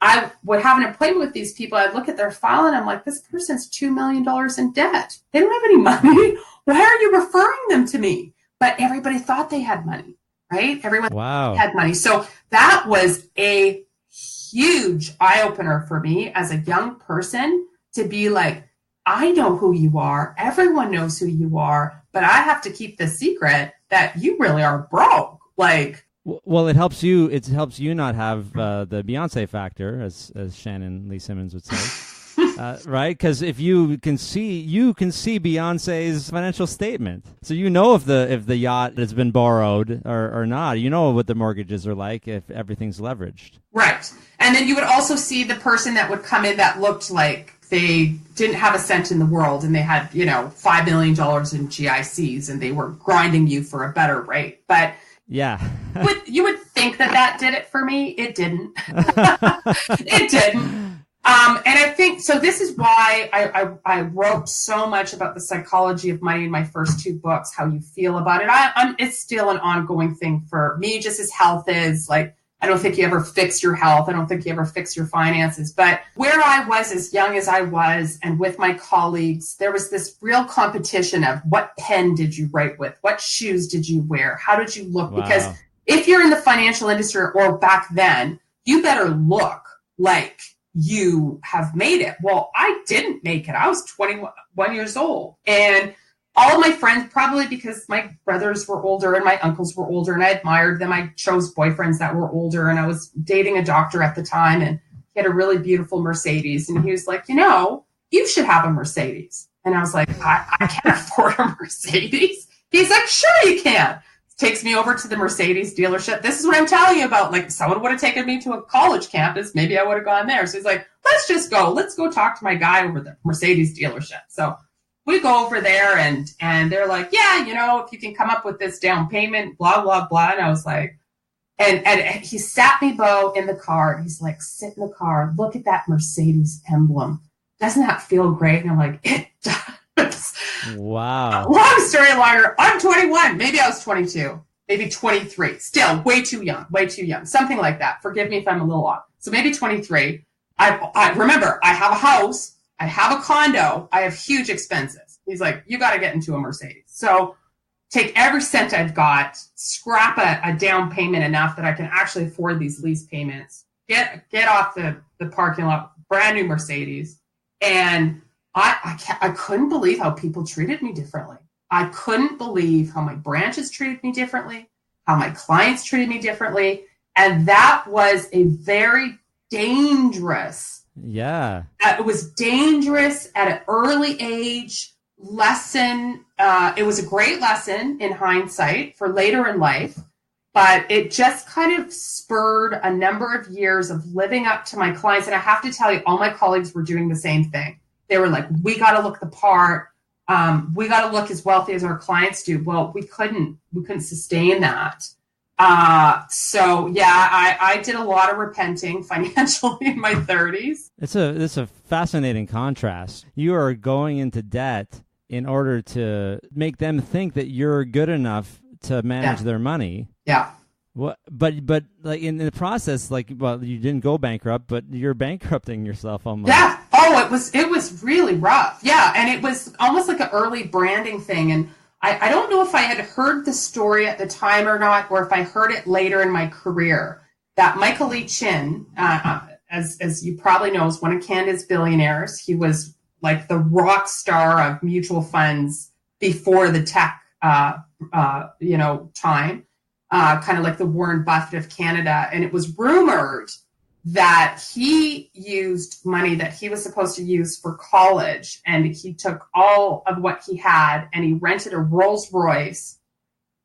I would have an appointment with these people. I'd look at their file and I'm like, this person's $2 million in debt. They don't have any money. Why are you referring them to me? But everybody thought they had money, right? Everyone had money. So that was a huge eye-opener for me as a young person to be like, I know who you are. Everyone knows who you are, but I have to keep the secret that you really are broke. Like, well, it helps you. It helps you not have the Beyonce factor, as Shannon Lee Simmons would say, right? Because if you can see Beyonce's financial statement, so you know if the yacht has been borrowed or not. You know what the mortgages are like if everything's leveraged, right? And then you would also see the person that would come in that looked like they didn't have a cent in the world, and they had $5 million in GICs, and they were grinding you for a better rate, but. Yeah. You would think that did it for me. It didn't. It didn't. And I think, so this is why I wrote so much about the psychology of money in my first two books, how you feel about it. It's still an ongoing thing for me, just as health is. Like, I don't think you ever fix your health. I don't think you ever fix your finances. But where I was as young as I was, and with my colleagues, there was this real competition of what pen did you write with? What shoes did you wear? How did you look? Wow. Because if you're in the financial industry, or back then, you better look like you have made it. Well, I didn't make it. I was 21 years old. And all of my friends, probably because my brothers were older and my uncles were older and I admired them, I chose boyfriends that were older, and I was dating a doctor at the time, and he had a really beautiful Mercedes, and he was like, you should have a Mercedes. And I was like, I can't afford a Mercedes. He's like, sure you can. Takes me over to the Mercedes dealership. This is what I'm telling you about. Like, someone would have taken me to a college campus. Maybe I would have gone there. So he's like, let's go talk to my guy over the Mercedes dealership. So we go over there, and they're like, yeah, if you can come up with this down payment, blah, blah, blah. And I was like, and he sat me, Bo, in the car. And he's like, sit in the car. Look at that Mercedes emblem. Doesn't that feel great? And I'm like, it does. Wow. Long story longer. I'm 21. Maybe I was 22. Maybe 23. Still way too young. Something like that. Forgive me if I'm a little off. So maybe 23. I remember, I have a house. I have a condo. I have huge expenses. He's like, you got to get into a Mercedes. So take every cent I've got, scrap a down payment enough that I can actually afford these lease payments, get off the parking lot, brand new Mercedes. And I couldn't believe how people treated me differently. I couldn't believe how my branches treated me differently, how my clients treated me differently. And that was a very dangerous it was dangerous at an early age lesson. It was a great lesson in hindsight for later in life, but it just kind of spurred a number of years of living up to my clients. And I have to tell you, all my colleagues were doing the same thing. They were like, we got to look the part. We got to look as wealthy as our clients do. Well, we couldn't sustain that. So yeah, I did a lot of repenting financially in my 30s. It's a fascinating contrast. You are going into debt in order to make them think that you're good enough to manage their money. Yeah. What? But like in the process, like, well, you didn't go bankrupt, but you're bankrupting yourself almost. Yeah. Oh, it was really rough. Yeah, and it was almost like an early branding thing. And I don't know if I had heard the story at the time or not, or if I heard it later in my career, that Kelley Keehn, as you probably know, is one of Canada's billionaires. He was like the rock star of mutual funds before the tech, time, kind of like the Warren Buffett of Canada. And it was rumored that he used money that he was supposed to use for college, and he took all of what he had and he rented a Rolls Royce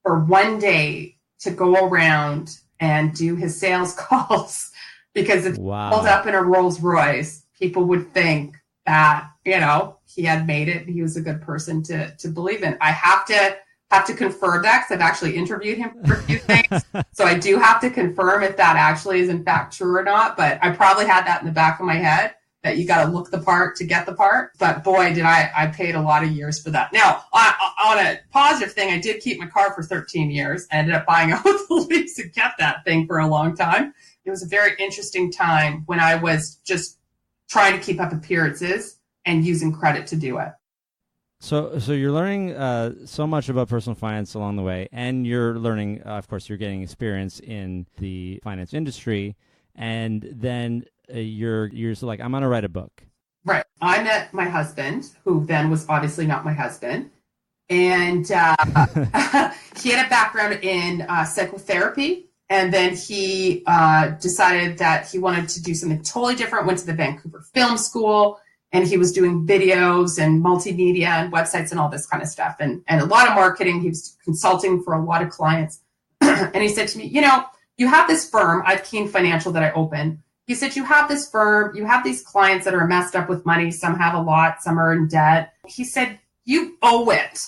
for one day to go around and do his sales calls, because if he pulled up in a Rolls Royce, people would think that, he had made it and he was a good person to believe in. I have to confirm that, because I've actually interviewed him for a few things. So I do have to confirm if that actually is in fact true or not. But I probably had that in the back of my head, that you got to look the part to get the part. But boy, did I paid a lot of years for that. Now, on a positive thing, I did keep my car for 13 years. I ended up buying out the lease and kept that thing for a long time. It was a very interesting time when I was just trying to keep up appearances and using credit to do it. So you're learning so much about personal finance along the way, and you're learning, of course, you're getting experience in the finance industry, and then you're like, I'm going to write a book. Right. I met my husband, who then was obviously not my husband, and he had a background in psychotherapy, and then he decided that he wanted to do something totally different, went to the Vancouver Film School, and he was doing videos and multimedia and websites and all this kind of stuff, and a lot of marketing. He was consulting for a lot of clients. And he said to me, you have this firm, I've Keehn Financial, that I opened. He said, you have this firm, you have these clients that are messed up with money. Some have a lot, some are in debt. He said, you owe it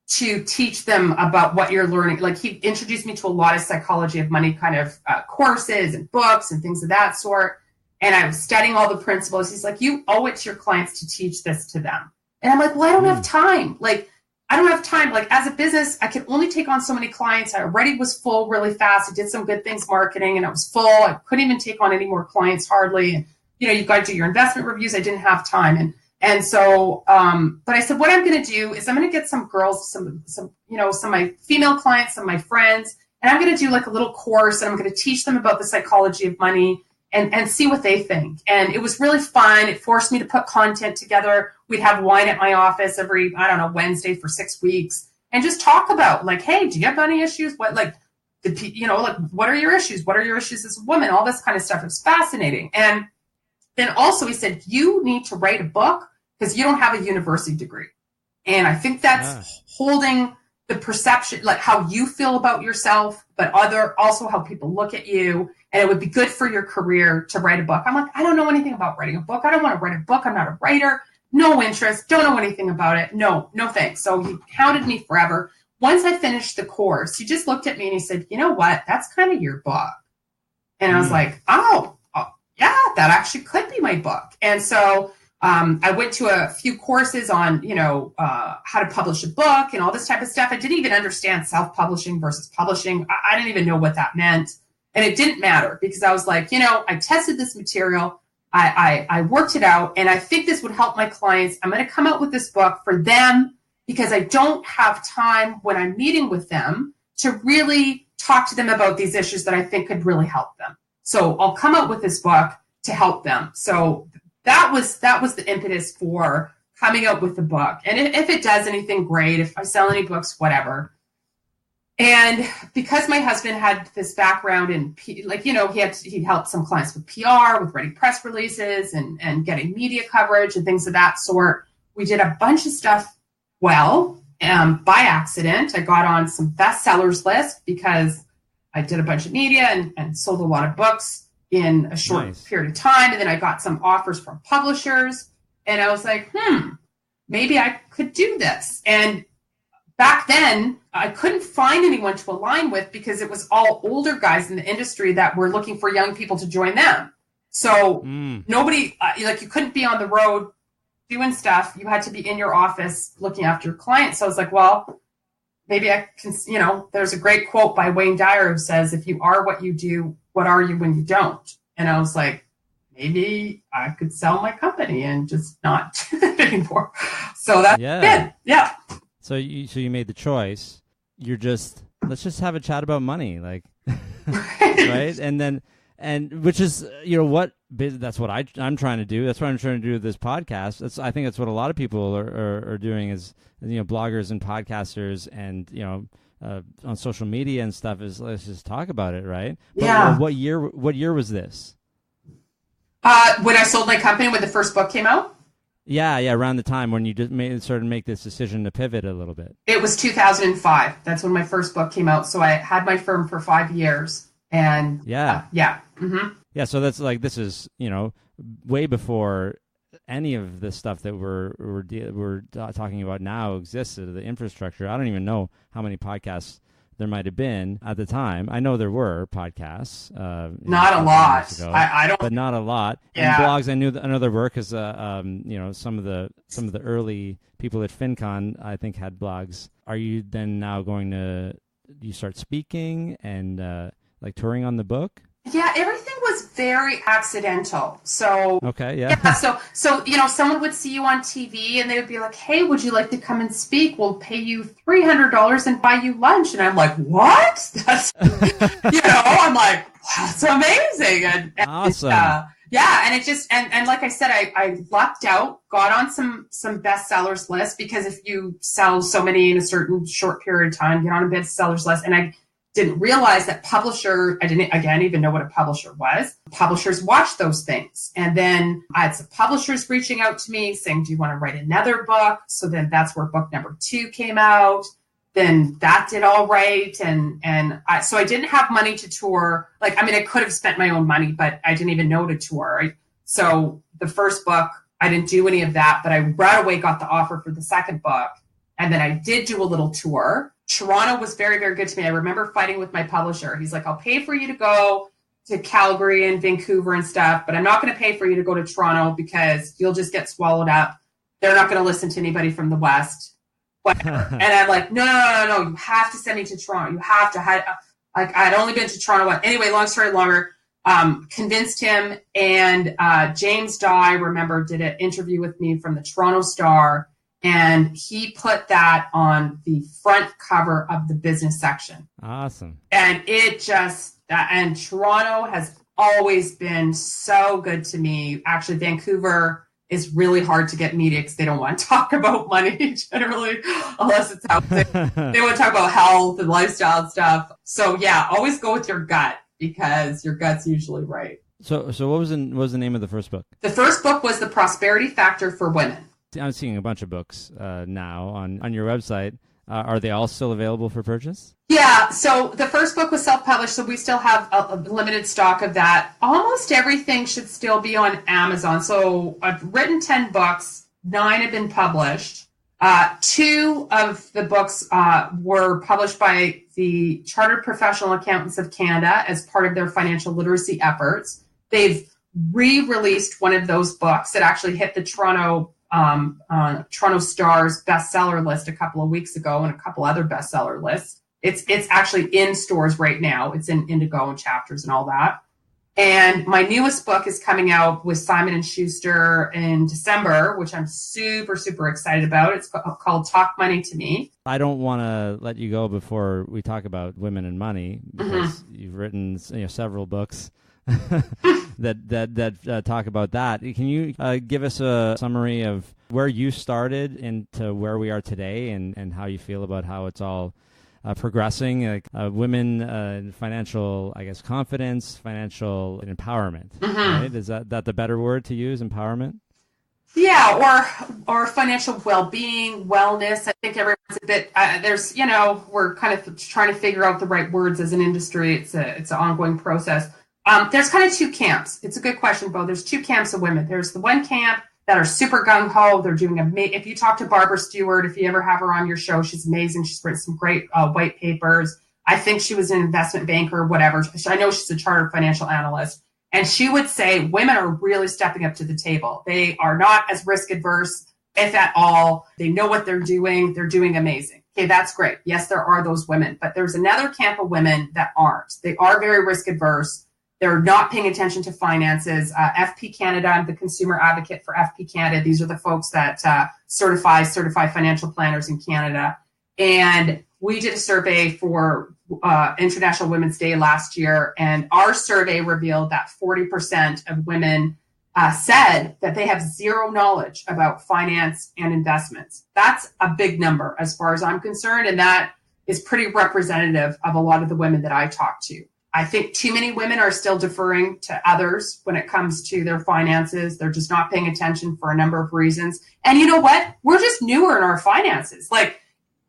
to teach them about what you're learning. Like, he introduced me to a lot of psychology of money kind of courses and books and things of that sort. And I was studying all the principles. He's like, you owe it to your clients to teach this to them. And I'm like, well, I don't have time. Like, I don't have time. Like, as a business, I could only take on so many clients. I already was full really fast. I did some good things marketing, and I was full. I couldn't even take on any more clients hardly. And, you've got to do your investment reviews. I didn't have time. And so, but I said, what I'm going to do is I'm going to get some girls, some of my female clients, some of my friends, and I'm going to do like a little course, and I'm going to teach them about the psychology of money. And see what they think. And it was really fun. It forced me to put content together. We'd have wine at my office every, Wednesday for 6 weeks, and just talk about, like, hey, do you have money issues? What, like, what are your issues? What are your issues as a woman? All this kind of stuff. It was fascinating. And then also he said, you need to write a book because you don't have a university degree. And I think that's holding the perception, like how you feel about yourself, but also how people look at you. And it would be good for your career to write a book. I'm like, I don't know anything about writing a book. I don't want to write a book. I'm not a writer. No interest. Don't know anything about it. No thanks. So he hounded me forever. Once I finished the course, he just looked at me and he said, you know what? That's kind of your book. And I was like, oh, yeah, that actually could be my book. And so I went to a few courses on, how to publish a book and all this type of stuff. I didn't even understand self-publishing versus publishing. I didn't even know what that meant. And it didn't matter, because I was like, I tested this material. I worked it out, and I think this would help my clients. I'm going to come out with this book for them, because I don't have time when I'm meeting with them to really talk to them about these issues that I think could really help them. So I'll come out with this book to help them. So that was the impetus for coming out with the book. And if it does anything, great. If I sell any books, whatever. And because my husband had this background in, he helped some clients with PR, with writing press releases and getting media coverage and things of that sort. We did a bunch of stuff by accident. I got on some bestsellers list because I did a bunch of media and sold a lot of books in a short period of time. And then I got some offers from publishers, and I was like, maybe I could do this. And back then, I couldn't find anyone to align with because it was all older guys in the industry that were looking for young people to join them. So nobody, like you couldn't be on the road doing stuff. You had to be in your office looking after your clients. So I was like, well, maybe I can, there's a great quote by Wayne Dyer who says, if you are what you do, what are you when you don't? And I was like, maybe I could sell my company and just not do that anymore. So that's it. Yeah. So you made the choice. Let's just have a chat about money, like, right? And which is, that's what I'm trying to do. That's what I'm trying to do with this podcast. I think that's what a lot of people are doing is, bloggers and podcasters and, on social media and stuff is let's just talk about it, right? But what year was this? When I sold my company, when the first book came out? Yeah, around the time when you just started to make this decision to pivot a little bit. It was 2005. That's when my first book came out. So I had my firm for 5 years, and so that's like this is way before any of the stuff that we're talking about now existed. The infrastructure. I don't even know how many podcasts there might have been at the time. I know there were podcasts. Not a lot. I don't. But not a lot. Yeah. And blogs, I know there were because some of the early people at FinCon I think had blogs. Are you then now going to start speaking and like touring on the book? Yeah, everything was very accidental. So okay, yeah. So someone would see you on TV and they would be like, "Hey, would you like to come and speak? We'll pay you $300 and buy you lunch." And I'm like, "What?" That's I'm like, "That's amazing!" And awesome. And it just and like I said, I lucked out, got on some bestsellers lists because if you sell so many in a certain short period of time, get on a bestsellers list, and I didn't realize that I didn't even know what a publisher was. Publishers watch those things. And then I had some publishers reaching out to me saying, do you want to write another book? So then that's where book number 2 came out. Then that did all right. So I didn't have money to tour. I could have spent my own money, but I didn't even know to tour. Right? So the first book, I didn't do any of that, but I right away got the offer for the second book. And then I did do a little tour. Toronto was very, very good to me. I remember fighting with my publisher. He's like, I'll pay for you to go to Calgary and Vancouver and stuff, but I'm not going to pay for you to go to Toronto because you'll just get swallowed up. They're not going to listen to anybody from the West. Whatever. And I'm like, no. You have to send me to Toronto. You have to. I'd only been to Toronto once. Anyway, long story longer, convinced him. And James Dye, remember, did an interview with me from the Toronto Star. And he put that on the front cover of the business section. Awesome. And and Toronto has always been so good to me. Actually, Vancouver is really hard to get media because they don't want to talk about money generally, unless it's housing. They want to talk about health and lifestyle and stuff. So yeah, always go with your gut because your gut's usually right. So what was the name of the first book? The first book was The Prosperity Factor for Women. I'm seeing a bunch of books now on your website. Are they all still available for purchase? Yeah. So the first book was self-published, so we still have a limited stock of that. Almost everything should still be on Amazon. So I've written 10 books. 9 have been published. 2 of the books were published by the Chartered Professional Accountants of Canada as part of their financial literacy efforts. They've re-released one of those books that actually hit the Toronto Star's bestseller list a couple of weeks ago and a couple other bestseller lists. It's actually in stores right now. It's in Indigo and Chapters and all that. And my newest book is coming out with Simon & Schuster in December, which I'm super, super excited about. It's called Talk Money to Me. I don't want to let you go before we talk about women and money because you've written several books that talk about that. Can you give us a summary of where you started into where we are today and how you feel about how it's all progressing, like women, financial, I guess, confidence, financial empowerment, right? Is that the better word to use, empowerment? Yeah, or financial well-being, wellness. I think everyone's a bit, we're kind of trying to figure out the right words as an industry. It's an ongoing process. There's kind of 2 camps. It's a good question, Bo. There's 2 camps of women. There's the one camp that are super gung-ho. They're doing if you talk to Barbara Stewart, if you ever have her on your show, she's amazing. She's written some great white papers. I think she was an investment banker or whatever. I know she's a chartered financial analyst. And she would say women are really stepping up to the table. They are not as risk adverse, if at all. They know what they're doing. They're doing amazing. Okay, that's great. Yes, there are those women, but there's another camp of women that aren't. They are very risk adverse. They're not paying attention to finances. FP Canada, I'm the consumer advocate for FP Canada. These are the folks that certify financial planners in Canada. And we did a survey for International Women's Day last year, and our survey revealed that 40% of women said that they have zero knowledge about finance and investments. That's a big number as far as I'm concerned, and that is pretty representative of a lot of the women that I talk to. I think too many women are still deferring to others when it comes to their finances. They're just not paying attention for a number of reasons. And you know what? We're just newer in our finances. Like,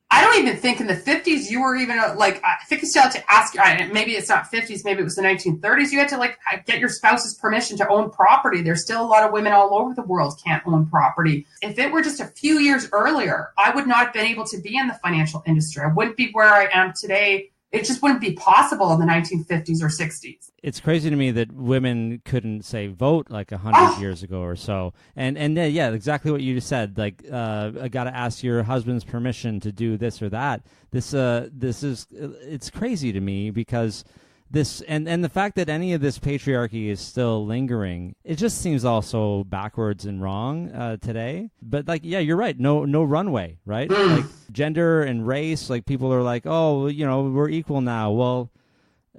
I don't even think in the 50s you were even like, I think you still had to ask, maybe it's not 50s, maybe it was the 1930s. You had to like get your spouse's permission to own property. There's still a lot of women all over the world can't own property. If it were just a few years earlier, I would not have been able to be in the financial industry. I wouldn't be where I am today. It just wouldn't be possible in the 1950s or 60s. It's crazy to me that women couldn't, say, vote like 100 years ago or so. And yeah, exactly what you just said. Like, I got to ask your husband's permission to do this or that. It's crazy to me because this and the fact that any of this patriarchy is still lingering, it just seems also backwards and wrong today. But like, yeah, you're right. No runway, right? Like gender and race, like people are like, oh, we're equal now. Well,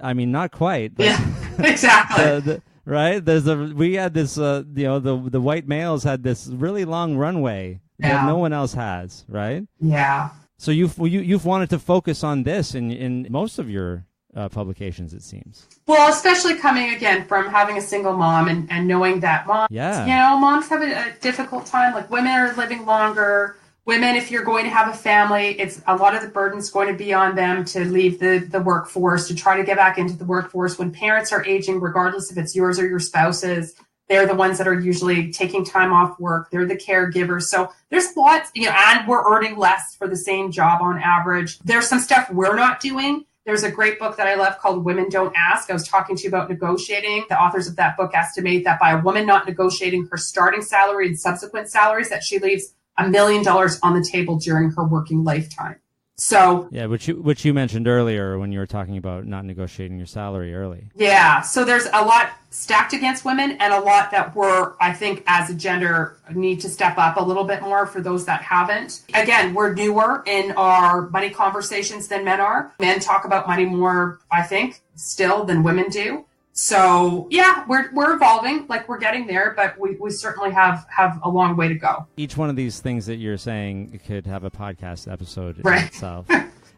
I mean, not quite. But, yeah, exactly. Right? We had this, the white males had this really long runway that no one else has, right? Yeah. So you've wanted to focus on this in most of your publications, it seems. Well, especially coming again from having a single mom and knowing that moms have a difficult time. Like women are living longer. Women, if you're going to have a family, it's a lot of the burden's going to be on them to leave the workforce, to try to get back into the workforce. When parents are aging, regardless if it's yours or your spouse's, they're the ones that are usually taking time off work. They're the caregivers. So there's lots, and we're earning less for the same job on average. There's some stuff we're not doing. There's a great book that I love called Women Don't Ask. I was talking to you about negotiating. The authors of that book estimate that by a woman not negotiating her starting salary and subsequent salaries, that she leaves $1 million on the table during her working lifetime. So yeah, which you mentioned earlier when you were talking about not negotiating your salary early. Yeah, so there's a lot stacked against women and a lot that we're, I think, as a gender, need to step up a little bit more for those that haven't. Again, we're newer in our money conversations than men are. Men talk about money more, I think, still than women do. So yeah, we're evolving, like we're getting there, but we certainly have a long way to go. Each one of these things that you're saying could have a podcast episode in right. itself.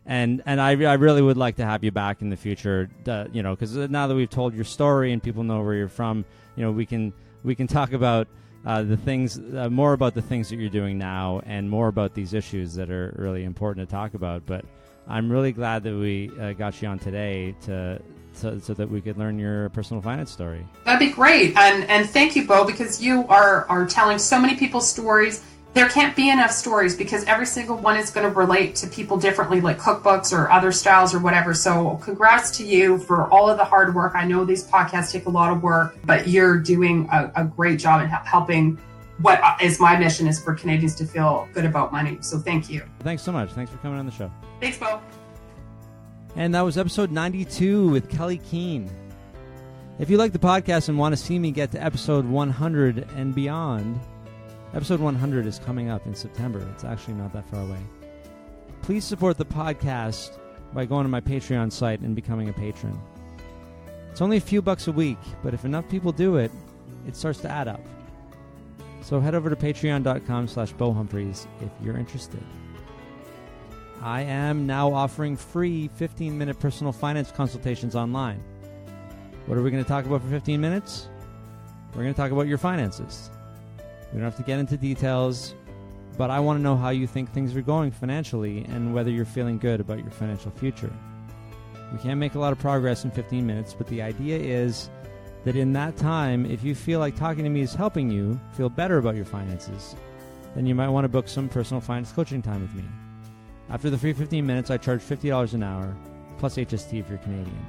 And I really would like to have you back in the future, because now that we've told your story and people know where you're from, we can talk about the things, more about the things that you're doing now and more about these issues that are really important to talk about. But I'm really glad that we got you on today so that we could learn your personal finance story. That'd be great. And thank you, Bo, because you are telling so many people's stories. There can't be enough stories because every single one is going to relate to people differently, like cookbooks or other styles or whatever. So congrats to you for all of the hard work. I know these podcasts take a lot of work, but you're doing a great job in helping. What is my mission is for Canadians to feel good about money. So thank you. Thanks so much. Thanks for coming on the show. Thanks, Bo. And that was episode 92 with Kelley Keehn. If you like the podcast and want to see me get to episode 100 and beyond, episode 100 is coming up in September. It's actually not that far away. Please support the podcast by going to my Patreon site and becoming a patron. It's only a few bucks a week, but if enough people do it, it starts to add up. So head over to patreon.com/BoHumphreys if you're interested. I am now offering free 15-minute personal finance consultations online. What are we going to talk about for 15 minutes? We're going to talk about your finances. We don't have to get into details, but I want to know how you think things are going financially and whether you're feeling good about your financial future. We can't make a lot of progress in 15 minutes, but the idea is that in that time, if you feel like talking to me is helping you feel better about your finances, then you might want to book some personal finance coaching time with me. After the free 15 minutes, I charge $50 an hour, plus HST if you're Canadian.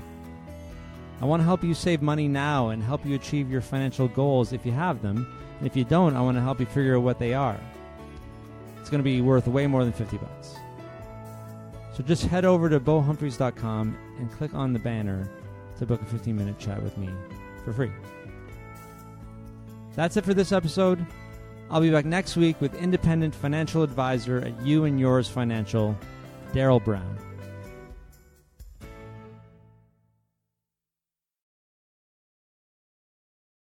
I want to help you save money now and help you achieve your financial goals if you have them. And if you don't, I want to help you figure out what they are. It's going to be worth way more than $50. So just head over to bohumphreys.com and click on the banner to book a 15-minute chat with me for free. That's it for this episode. I'll be back next week with independent financial advisor at You and Yours Financial, Daryl Brown.